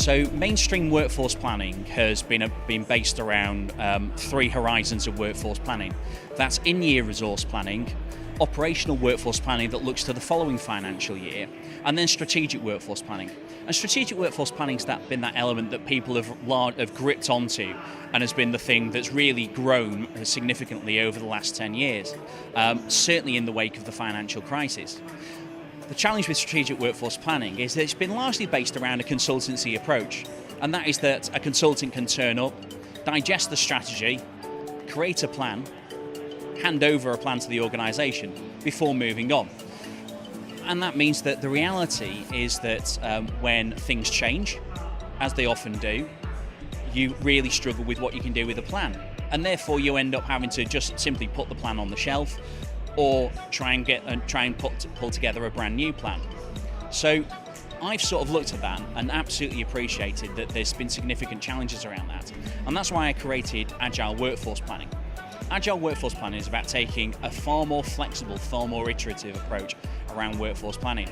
So mainstream workforce planning has been based around three horizons of workforce planning. That's in-year resource planning, operational workforce planning that looks to the following financial year, and then strategic workforce planning. And strategic workforce planning's been that element that people have gripped onto and has been the thing that's really grown significantly over the last 10 years, certainly in the wake of the financial crisis. The challenge with strategic workforce planning is that it's been largely based around a consultancy approach, and that is that a consultant can turn up, digest the strategy, create a plan, hand over a plan to the organisation before moving on. And that means that the reality is that when things change, as they often do, you really struggle with what you can do with a plan. And therefore you end up having to just simply put the plan on the shelf or try and pull together a brand new plan. So I've sort of looked at that and absolutely appreciated that there's been significant challenges around that. And that's why I created Agile Workforce Planning. Agile Workforce Planning is about taking a far more flexible, far more iterative approach around workforce planning.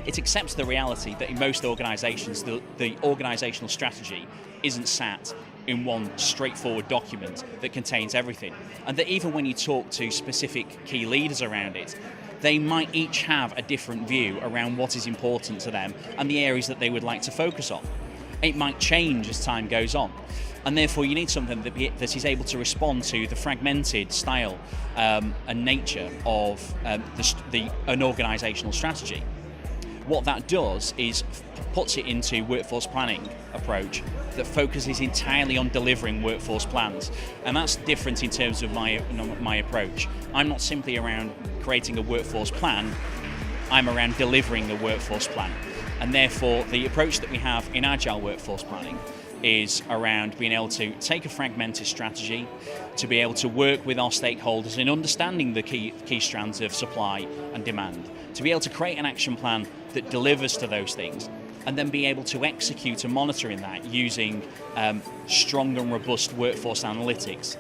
It accepts the reality that in most organisations, the organisational strategy isn't sat in one straightforward document that contains everything. And that even when you talk to specific key leaders around it, they might each have a different view around what is important to them and the areas that they would like to focus on. It might change as time goes on. And therefore you need something that is able to respond to the fragmented style and nature of an organisational strategy. What that does is puts it into workforce planning approach that focuses entirely on delivering workforce plans. And that's different in terms of my approach. I'm not simply around creating a workforce plan, I'm around delivering a workforce plan. And therefore the approach that we have in Agile Workforce Planning is around being able to take a fragmented strategy, to be able to work with our stakeholders in understanding the key strands of supply and demand, to be able to create an action plan that delivers to those things, and then be able to execute and monitor in that using strong and robust workforce analytics,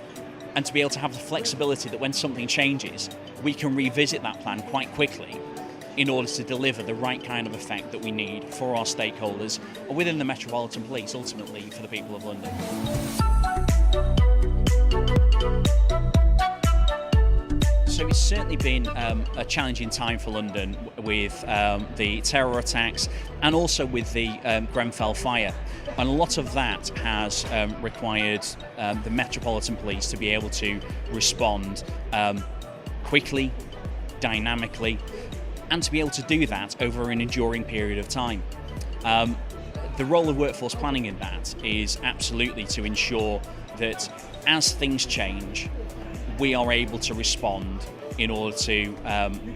and to be able to have the flexibility that when something changes, we can revisit that plan quite quickly in order to deliver the right kind of effect that we need for our stakeholders within the Metropolitan Police, ultimately for the people of London. So it's certainly been a challenging time for London with the terror attacks and also with the Grenfell fire. And a lot of that has required the Metropolitan Police to be able to respond quickly, dynamically, and to be able to do that over an enduring period of time. The role of workforce planning in that is absolutely to ensure that as things change, we are able to respond in order to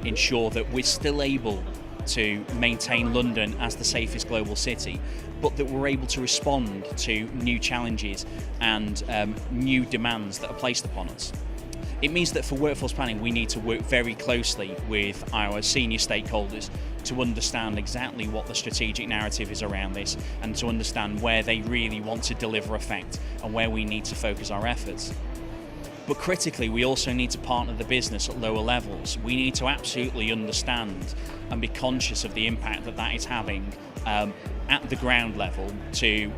ensure that we're still able to maintain London as the safest global city, but that we're able to respond to new challenges and new demands that are placed upon us. It means that for workforce planning, we need to work very closely with our senior stakeholders to understand exactly what the strategic narrative is around this and to understand where they really want to deliver effect and where we need to focus our efforts. But critically, we also need to partner the business at lower levels. We need to absolutely understand and be conscious of the impact that that is having at the ground level to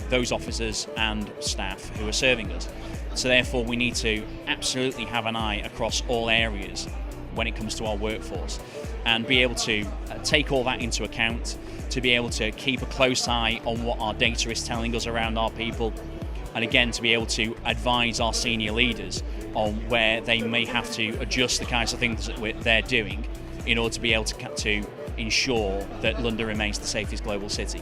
those officers and staff who are serving us. So therefore we need to absolutely have an eye across all areas when it comes to our workforce and be able to take all that into account, to be able to keep a close eye on what our data is telling us around our people, and again to be able to advise our senior leaders on where they may have to adjust the kinds of things that they're doing in order to be able to ensure that London remains the safest global city.